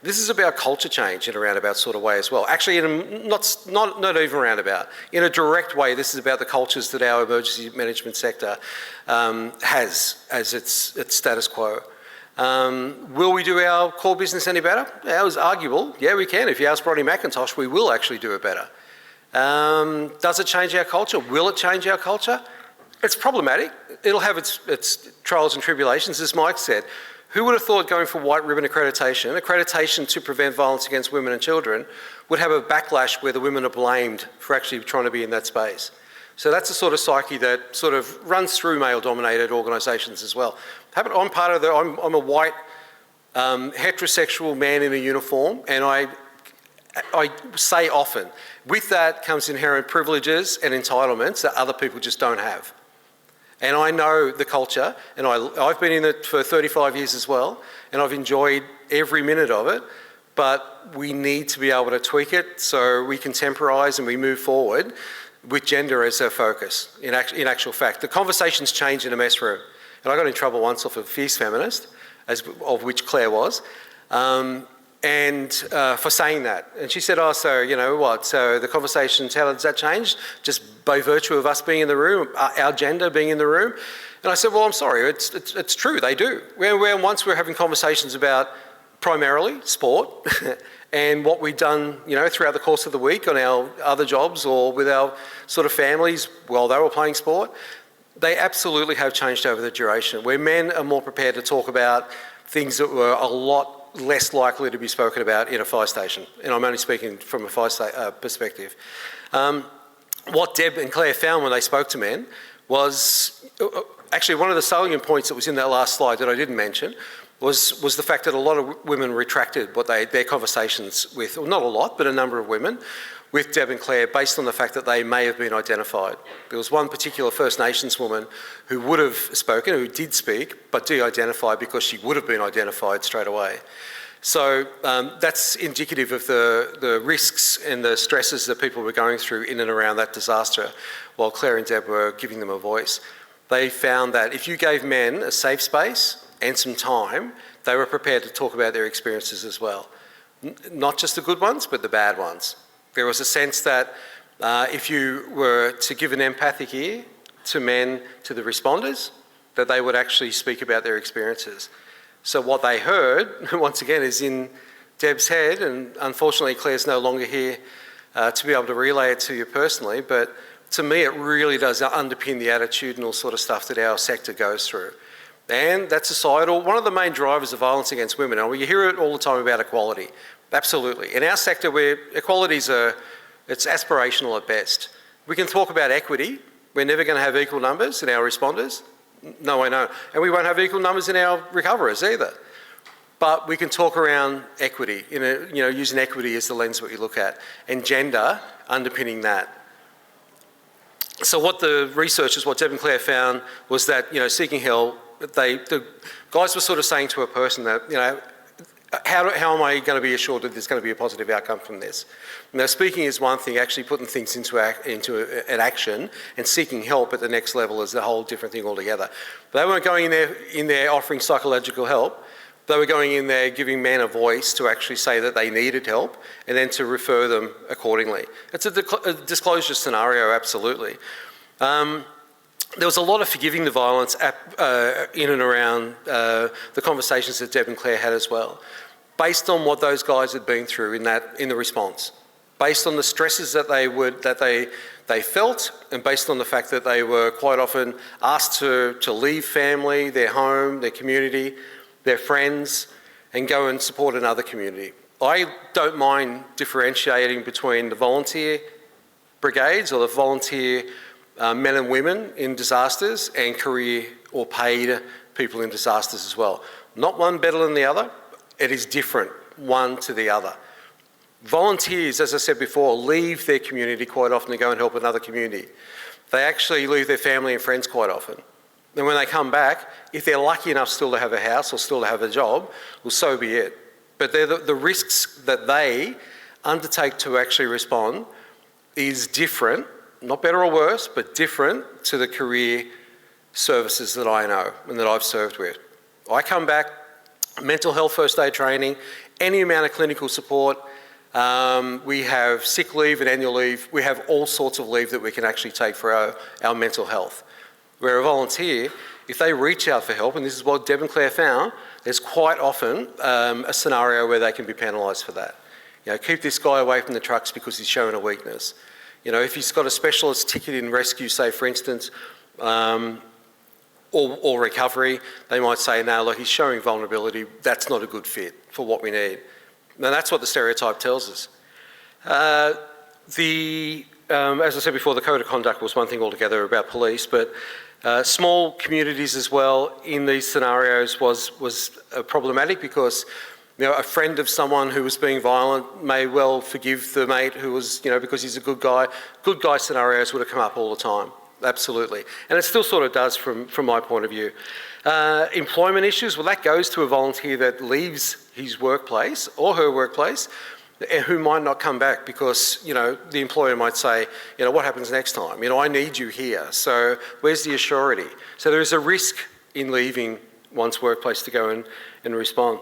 This is about culture change in a roundabout sort of way as well. Actually, not even roundabout. In a direct way, this is about the cultures that our emergency management sector has as its status quo. Will we do our core business any better? That was arguable. Yeah, we can. If you ask Bronnie McIntosh, we will actually do it better. Does it change our culture? Will it change our culture? It's problematic. It'll have its trials and tribulations, as Mike said. Who would have thought going for white ribbon accreditation to prevent violence against women and children, would have a backlash where the women are blamed for actually trying to be in that space? So that's the sort of psyche that sort of runs through male-dominated organisations as well. I'm a white heterosexual man in a uniform, and I say often, with that comes inherent privileges and entitlements that other people just don't have. And I know the culture, and I've been in it for 35 years as well, and I've enjoyed every minute of it, but we need to be able to tweak it so we contemporise and we move forward with gender as our focus, in actual fact. The conversations change in a mess room. And I got in trouble once off a fierce feminist, of which Claire was, for saying that. And she said, so the conversations, how does that change? Just by virtue of us being in the room, our gender being in the room? And I said, well, I'm sorry, it's true, they do. Once we're having conversations about primarily sport and what we've done, throughout the course of the week on our other jobs or with our sort of families while they were playing sport, they absolutely have changed over the duration, where men are more prepared to talk about things that were a lot less likely to be spoken about in a fire station. And I'm only speaking from a fire perspective. What Deb and Claire found when they spoke to men was, actually one of the salient points that was in that last slide that I didn't mention, was the fact that a lot of women retracted their conversations with, well, not a lot, but a number of women, with Deb and Claire based on the fact that they may have been identified. There was one particular First Nations woman who would have spoken, who did speak, but de-identified because she would have been identified straight away. So that's indicative of the risks and the stresses that people were going through in and around that disaster while Claire and Deb were giving them a voice. They found that if you gave men a safe space and some time, they were prepared to talk about their experiences as well. Not just the good ones, but the bad ones. There was a sense that if you were to give an empathic ear to men, to the responders, that they would actually speak about their experiences. So what they heard, once again, is in Deb's head, and unfortunately Claire's no longer here to be able to relay it to you personally, but to me it really does underpin the attitudinal sort of stuff that our sector goes through. And that's societal. One of the main drivers of violence against women, and you hear it all the time about equality. Absolutely. In our sector, where equalities it's aspirational at best. We can talk about equity. We're never going to have equal numbers in our responders. No, I know. And we won't have equal numbers in our recoverers either. But we can talk around equity, using equity as the lens that we look at, and gender underpinning that. So what the researchers, what Deb and Claire found was that, Seeking Help, the guys were sort of saying to a person that, how am I going to be assured that there's going to be a positive outcome from this? Now, speaking is one thing, actually putting things into an action and seeking help at the next level is a whole different thing altogether. But they weren't going in there offering psychological help. They were going in there giving men a voice to actually say that they needed help and then to refer them accordingly. It's a disclosure scenario, absolutely. There was a lot of forgiving the violence in and around the conversations that Deb and Claire had as well, based on what those guys had been through in the response, based on the stresses that they felt, and based on the fact that they were quite often asked to leave family, their home, their community, their friends, and go and support another community. I don't mind differentiating between the volunteer brigades or the volunteer men and women in disasters and career or paid people in disasters as well. Not one better than the other. It is different, one to the other. Volunteers, as I said before, leave their community quite often to go and help another community. They actually leave their family and friends quite often. And when they come back, if they're lucky enough still to have a house or still to have a job, well, so be it. But they're the risks that they undertake to actually respond is different, not better or worse, but different to the career services that I know and that I've served with. I come back, mental health first aid training, any amount of clinical support. We have sick leave and annual leave. We have all sorts of leave that we can actually take for our mental health. Where a volunteer, if they reach out for help, and this is what Deb and Claire found, there's quite often a scenario where they can be penalised for that. You know, keep this guy away from the trucks because he's showing a weakness. You know, if he's got a specialist ticket in rescue, say for instance, or recovery, they might say, no, look, he's showing vulnerability, that's not a good fit for what we need. And that's what the stereotype tells us. As I said before, the code of conduct was one thing altogether about police, but small communities as well in these scenarios was problematic because, you know, a friend of someone who was being violent may well forgive the mate who was, you know, because he's a good guy. Good guy scenarios would have come up all the time, absolutely. And it still sort of does from my point of view. Employment issues, well, that goes to a volunteer that leaves his workplace or her workplace who might not come back because, you know, the employer might say, you know, what happens next time? You know, I need you here, so where's the assurity? So there is a risk in leaving one's workplace to go and respond.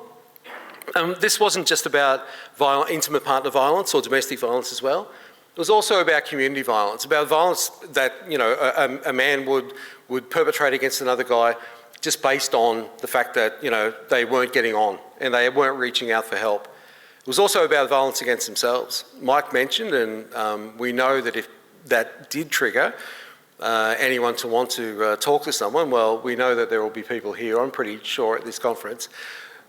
This wasn't just about intimate partner violence or domestic violence as well. It was also about community violence, about violence that, you know, a man would perpetrate against another guy just based on the fact that, you know, they weren't getting on and they weren't reaching out for help. It was also about violence against themselves. Mike mentioned, and we know that if that did trigger anyone to want to talk to someone, well, we know that there will be people here, I'm pretty sure at this conference,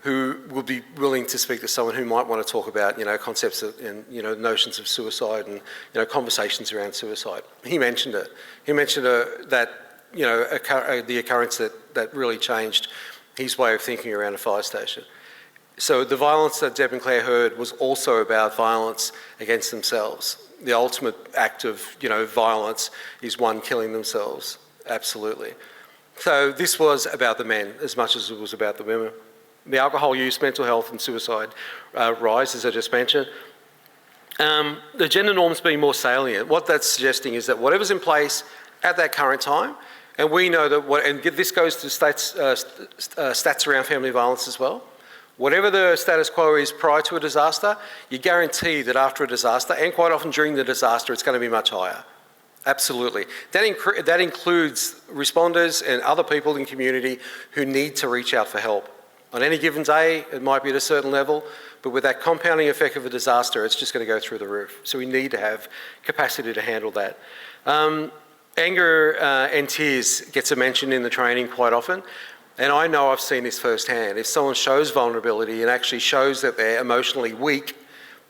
who will be willing to speak to someone who might want to talk about, you know, concepts and, you know, notions of suicide and, you know, conversations around suicide. He mentioned it. He mentioned that, you know, the occurrence that really changed his way of thinking around a fire station. So the violence that Deb and Claire heard was also about violence against themselves. The ultimate act of, you know, violence is one killing themselves, absolutely. So this was about the men as much as it was about the women. The alcohol use, mental health and suicide rise, as I just mentioned. The gender norms being more salient, what that's suggesting is that whatever's in place at that current time, and we know that, and this goes to stats around family violence as well, whatever the status quo is prior to a disaster, you guarantee that after a disaster, and quite often during the disaster, it's going to be much higher. Absolutely. That includes responders and other people in community who need to reach out for help. On any given day, it might be at a certain level, but with that compounding effect of a disaster, it's just going to go through the roof. So we need to have capacity to handle that. Anger and tears gets a mention in the training quite often, and I know I've seen this firsthand. If someone shows vulnerability and actually shows that they're emotionally weak,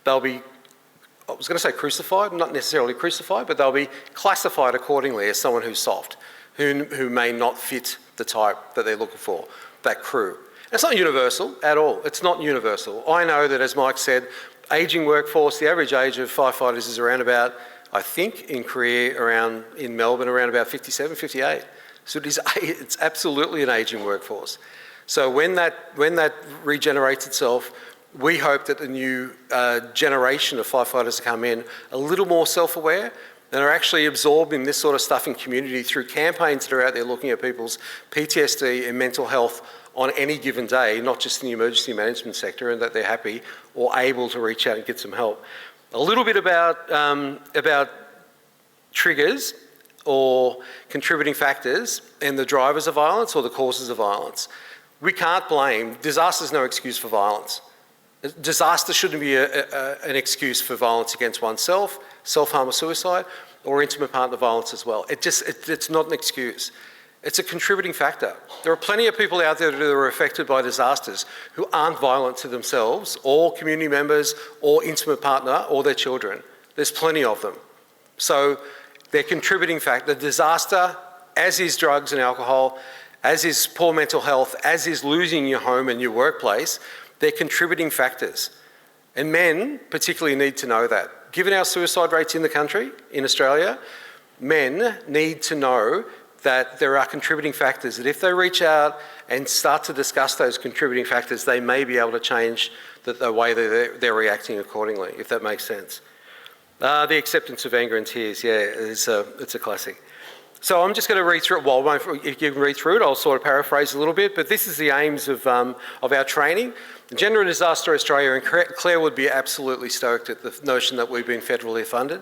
they'll be, I was going to say crucified, not necessarily crucified, but they'll be classified accordingly as someone who's soft, who may not fit the type that they're looking for, that crew. It's not universal at all. It's not universal. I know that, as Mike said, ageing workforce, the average age of firefighters is around about, I think, in Melbourne, around about 57, 58. So it's absolutely an ageing workforce. So when that regenerates itself, we hope that the new generation of firefighters come in a little more self-aware and are actually absorbing this sort of stuff in community through campaigns that are out there looking at people's PTSD and mental health on any given day, not just in the emergency management sector, and that they're happy or able to reach out and get some help. A little bit about triggers or contributing factors and the drivers of violence or the causes of violence. We can't blame, disaster is no excuse for violence. Disaster shouldn't be an excuse for violence against oneself, self-harm or suicide, or intimate partner violence as well. It's not an excuse. It's a contributing factor. There are plenty of people out there that are affected by disasters who aren't violent to themselves or community members or intimate partner or their children. There's plenty of them. So they're contributing factor. The disaster, as is drugs and alcohol, as is poor mental health, as is losing your home and your workplace, they're contributing factors. And men particularly need to know that. Given our suicide rates in the country, in Australia, men need to know that there are contributing factors, that if they reach out and start to discuss those contributing factors, they may be able to change the way that they're reacting accordingly, if that makes sense. The acceptance of anger and tears, yeah, it's a classic. So I'm just going to read through it. Well, if you can read through it, I'll sort of paraphrase a little bit, but this is the aims of our training. Gender and Disaster Australia, and Claire would be absolutely stoked at the notion that we've been federally funded,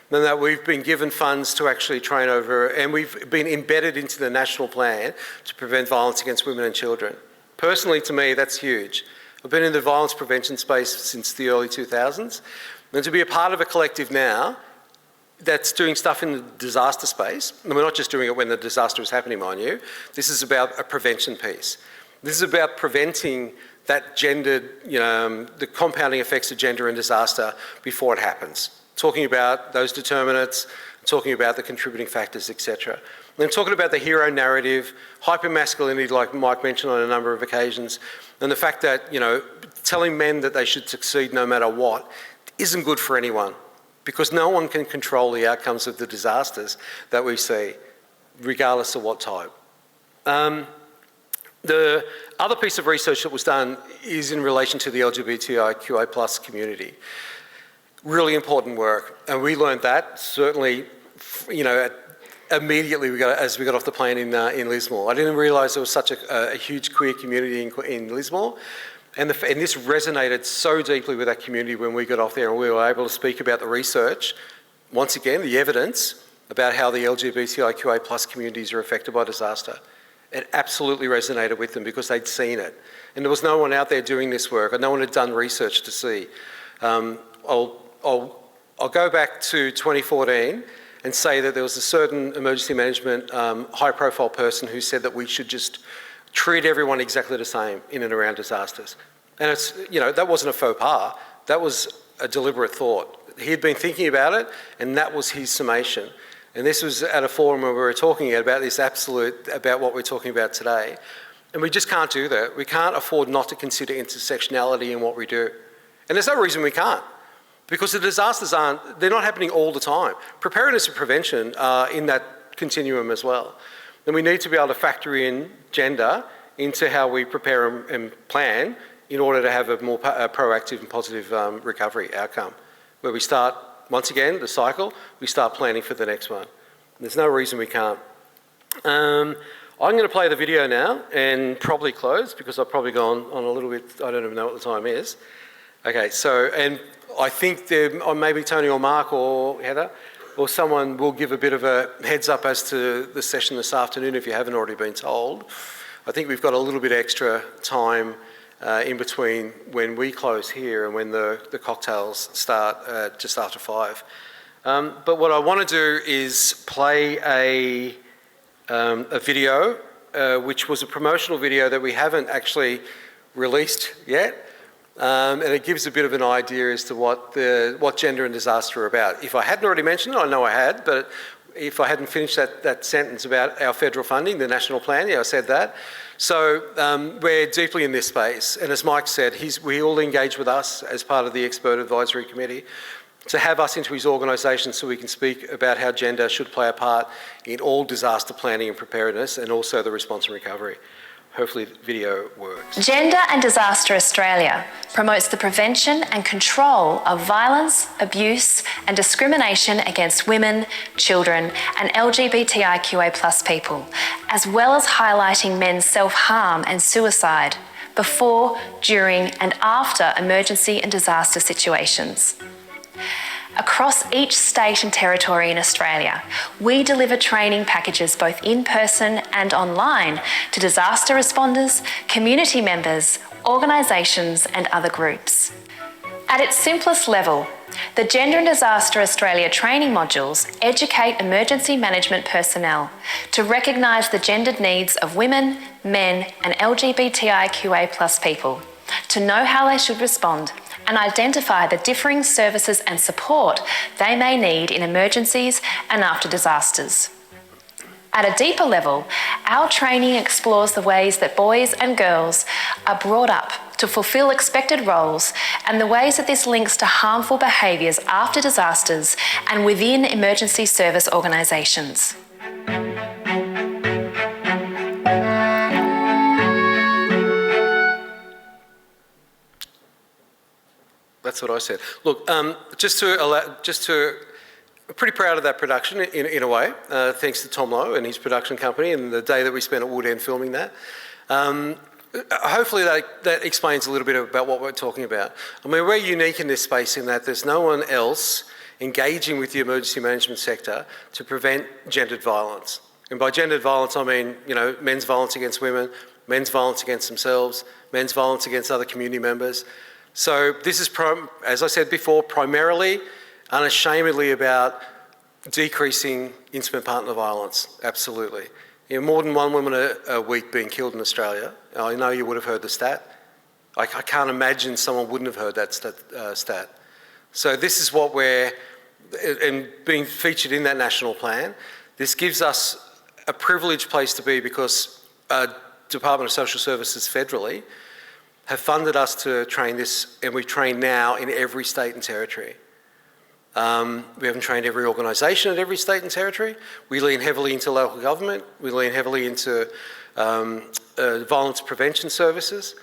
and that we've been given funds to actually train over, and we've been embedded into the national plan to prevent violence against women and children. Personally, to me, that's huge. I've been in the violence prevention space since the early 2000s, and to be a part of a collective now that's doing stuff in the disaster space, and we're not just doing it when the disaster is happening, mind you, this is about a prevention piece. This is about preventing that gendered, the compounding effects of gender and disaster before it happens. Talking about those determinants, talking about the contributing factors, etc. Then talking about the hero narrative, hypermasculinity, like Mike mentioned on a number of occasions, and the fact that, telling men that they should succeed no matter what isn't good for anyone, because no one can control the outcomes of the disasters that we see, regardless of what type. The other piece of research that was done is in relation to the LGBTIQA+ community. Really important work, and we learned that certainly, immediately as we got off the plane in Lismore. I didn't realise there was such a huge queer community in Lismore, and this resonated so deeply with that community when we got off there, and we were able to speak about the research, once again, the evidence about how the LGBTIQA+ communities are affected by disaster. It absolutely resonated with them because they'd seen it, and there was no one out there doing this work, and no one had done research to see. I'll go back to 2014 and say that there was a certain emergency management high-profile person who said that we should just treat everyone exactly the same in and around disasters. And it's, that wasn't a faux pas, that was a deliberate thought. He had been thinking about it, and that was his summation. And this was at a forum where we were talking about this about what we're talking about today. And we just can't do that. We can't afford not to consider intersectionality in what we do. And there's no reason we can't. Because the disasters they're not happening all the time. Preparedness and prevention are in that continuum as well. And we need to be able to factor in gender into how we prepare and plan in order to have a more proactive and positive recovery outcome. Where we start, once again, the cycle, we start planning for the next one. There's no reason we can't. I'm going to play the video now and probably close because I've probably gone on a little bit, I don't even know what the time is. Okay, so, and I think maybe Tony or Mark or Heather or someone will give a bit of a heads up as to the session this afternoon if you haven't already been told. I think we've got a little bit extra time in between when we close here and when the cocktails start just after 5. But what I want to do is play a video which was a promotional video that we haven't actually released yet. And it gives a bit of an idea as to what gender and disaster are about. If I hadn't already mentioned it, I know I had, but if I hadn't finished that sentence about our federal funding, the national plan, yeah, I said that. So we're deeply in this space, and as Mike said, we all engage with us as part of the Expert Advisory Committee to have us into his organisation so we can speak about how gender should play a part in all disaster planning and preparedness and also the response and recovery. Hopefully the video works. Gender and Disaster Australia promotes the prevention and control of violence, abuse and discrimination against women, children and LGBTIQA+ people, as well as highlighting men's self-harm and suicide before, during and after emergency and disaster situations. Across each state and territory in Australia, we deliver training packages both in person and online to disaster responders, community members, organisations and other groups. At its simplest level, the Gender and Disaster Australia training modules educate emergency management personnel to recognise the gendered needs of women, men and LGBTIQA+ people, to know how they should respond and identify the differing services and support they may need in emergencies and after disasters. At a deeper level, our training explores the ways that boys and girls are brought up to fulfil expected roles and the ways that this links to harmful behaviours after disasters and within emergency service organisations. That's what I said. Look, I'm pretty proud of that production in a way, thanks to Tom Lowe and his production company and the day that we spent at Wood End filming that. Hopefully that explains a little bit about what we're talking about. I mean, we're unique in this space in that there's no one else engaging with the emergency management sector to prevent gendered violence. And by gendered violence, I mean, you know, men's violence against women, men's violence against themselves, men's violence against other community members. So this is, as I said before, primarily, unashamedly about decreasing intimate partner violence, absolutely. You know, more than one woman a week being killed in Australia. I know you would have heard the stat. I can't imagine someone wouldn't have heard that stat. So this is what we're, and being featured in that national plan, this gives us a privileged place to be because Department of Social Services federally have funded us to train this, and we train now in every state and territory. We haven't trained every organisation at every state and territory. We lean heavily into local government. We lean heavily into violence prevention services.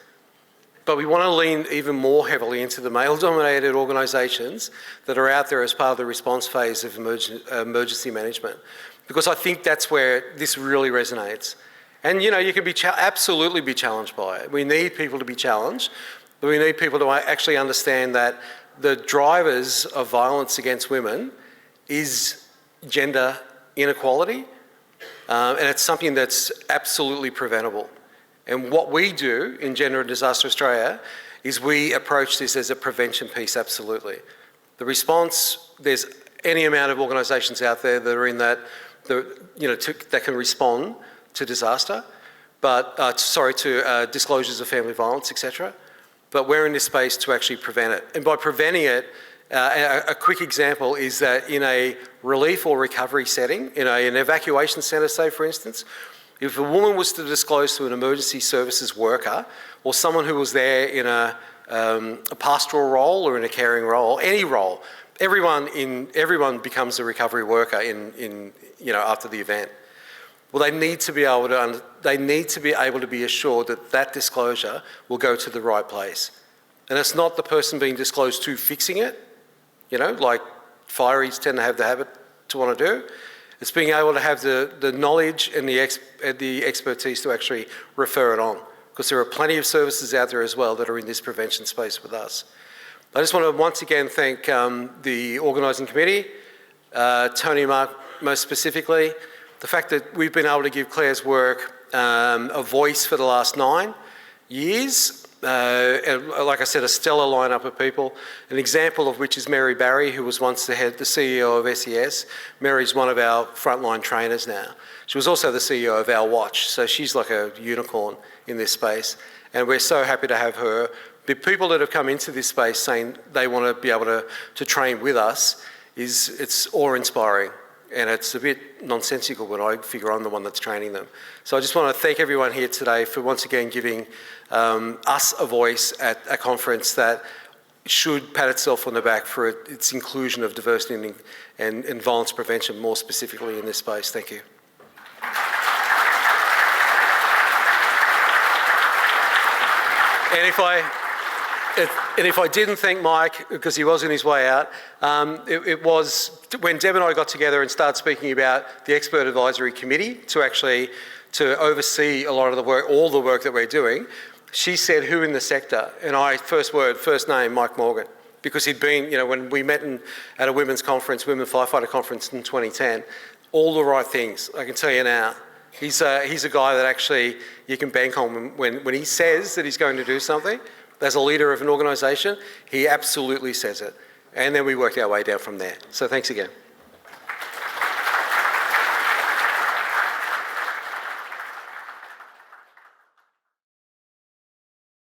But we want to lean even more heavily into the male-dominated organisations that are out there as part of the response phase of emergency management. Because I think that's where this really resonates. And, you know, you can be absolutely be challenged by it. We need people to be challenged, but we need people to actually understand that the drivers of violence against women is gender inequality, and it's something that's absolutely preventable. And what we do in Gender and Disaster Australia is we approach this as a prevention piece, absolutely. The response, there's any amount of organisations out there that are in that, that can respond to disaster, but to disclosures of family violence, etc. But we're in this space to actually prevent it. And by preventing it, a quick example is that in a relief or recovery setting, in an evacuation centre, say for instance, if a woman was to disclose to an emergency services worker or someone who was there in a pastoral role or in a caring role, any role, everyone becomes a recovery worker after the event. Well, they need to be able to be assured that that disclosure will go to the right place. And it's not the person being disclosed to fixing it, like fireys tend to have the habit to want to do. It's being able to have the knowledge and the expertise to actually refer it on, because there are plenty of services out there as well that are in this prevention space with us. I just want to once again thank the organising committee, Tony and Mark most specifically. The fact that we've been able to give Clair's work a voice for the last 9 years, and like I said, a stellar lineup of people, an example of which is Mary Barry, who was once the CEO of SES. Mary's one of our frontline trainers now. She was also the CEO of Our Watch, so she's like a unicorn in this space, and we're so happy to have her. The people that have come into this space saying they want to be able to train with us, it's awe-inspiring. And it's a bit nonsensical when I figure I'm the one that's training them. So I just want to thank everyone here today for once again giving us a voice at a conference that should pat itself on the back for its inclusion of diversity and violence prevention, more specifically in this space. Thank you. And And if I didn't thank Mike, because he was on his way out, it was when Deb and I got together and started speaking about the Expert Advisory Committee to oversee a lot of the work, all the work that we're doing, she said, who in the sector? And I, first name, Mike Morgan, because he'd been, when we met at a women's conference, Women Firefighter Conference in 2010, all the right things, I can tell you now. He's a guy that actually you can bank on when he says that he's going to do something. As a leader of an organisation, he absolutely says it. And then we worked our way down from there. So thanks again.